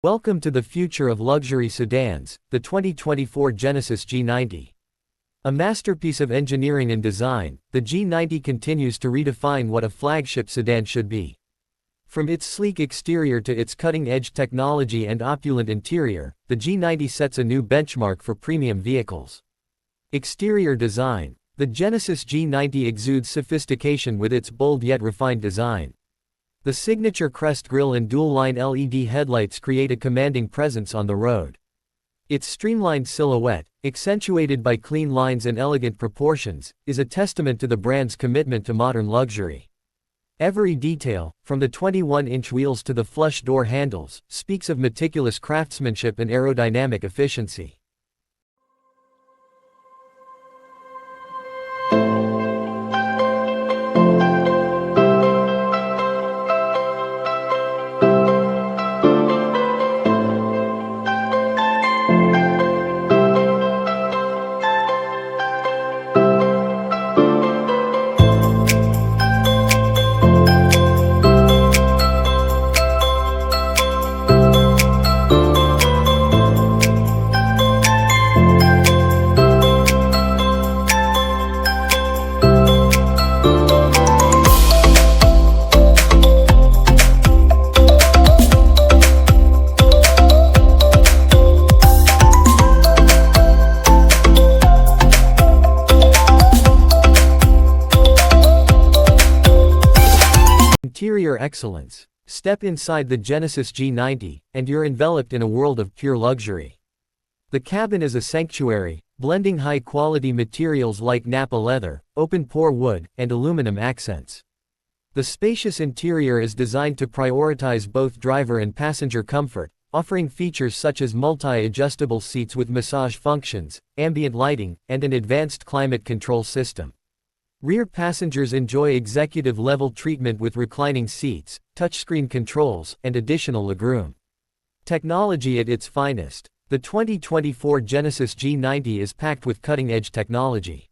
Welcome to the future of luxury sedans, the 2024 Genesis G90. A masterpiece of engineering and design, the G90 continues to redefine what a flagship sedan should be. From its sleek exterior to its cutting-edge technology and opulent interior, the G90 sets a new benchmark for premium vehicles. Exterior design. The Genesis G90 exudes sophistication with its bold yet refined design. The signature crest grille and dual-line LED headlights create a commanding presence on the road. Its streamlined silhouette, accentuated by clean lines and elegant proportions, is a testament to the brand's commitment to modern luxury. Every detail, from the 21-inch wheels to the flush door handles, speaks of meticulous craftsmanship and aerodynamic efficiency. Interior excellence. Step inside the Genesis G90, and you're enveloped in a world of pure luxury. The cabin is a sanctuary, blending high-quality materials like Napa leather, open-pore wood, and aluminum accents. The spacious interior is designed to prioritize both driver and passenger comfort, offering features such as multi-adjustable seats with massage functions, ambient lighting, and an advanced climate control system. Rear passengers enjoy executive-level treatment with reclining seats, touchscreen controls, and additional legroom. Technology at its finest. The 2024 Genesis G90 is packed with cutting-edge technology.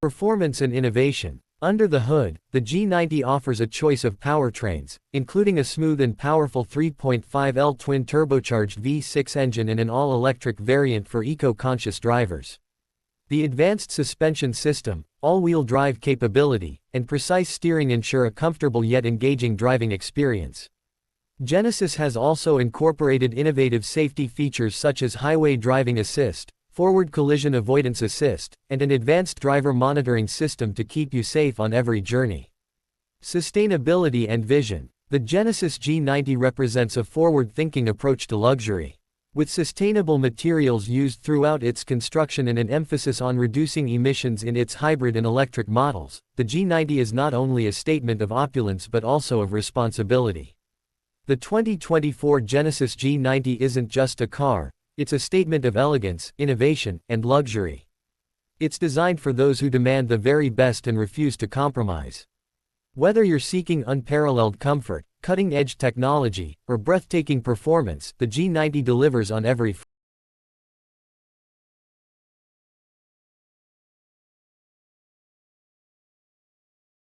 Performance and innovation. Under the hood, the G90 offers a choice of powertrains, including a smooth and powerful 3.5L twin-turbocharged V6 engine and an all-electric variant for eco-conscious drivers. The advanced suspension system, all-wheel drive capability, and precise steering ensure a comfortable yet engaging driving experience. Genesis has also incorporated innovative safety features such as highway driving assist, forward collision avoidance assist, and an advanced driver monitoring system to keep you safe on every journey. Sustainability and vision. The Genesis G90 represents a forward-thinking approach to luxury. With sustainable materials used throughout its construction and an emphasis on reducing emissions in its hybrid and electric models, the G90 is not only a statement of opulence but also of responsibility. The 2024 Genesis G90 isn't just a car, it's a statement of elegance, innovation, and luxury. It's designed for those who demand the very best and refuse to compromise. Whether you're seeking unparalleled comfort, cutting-edge technology, or breathtaking performance, the G90 delivers on every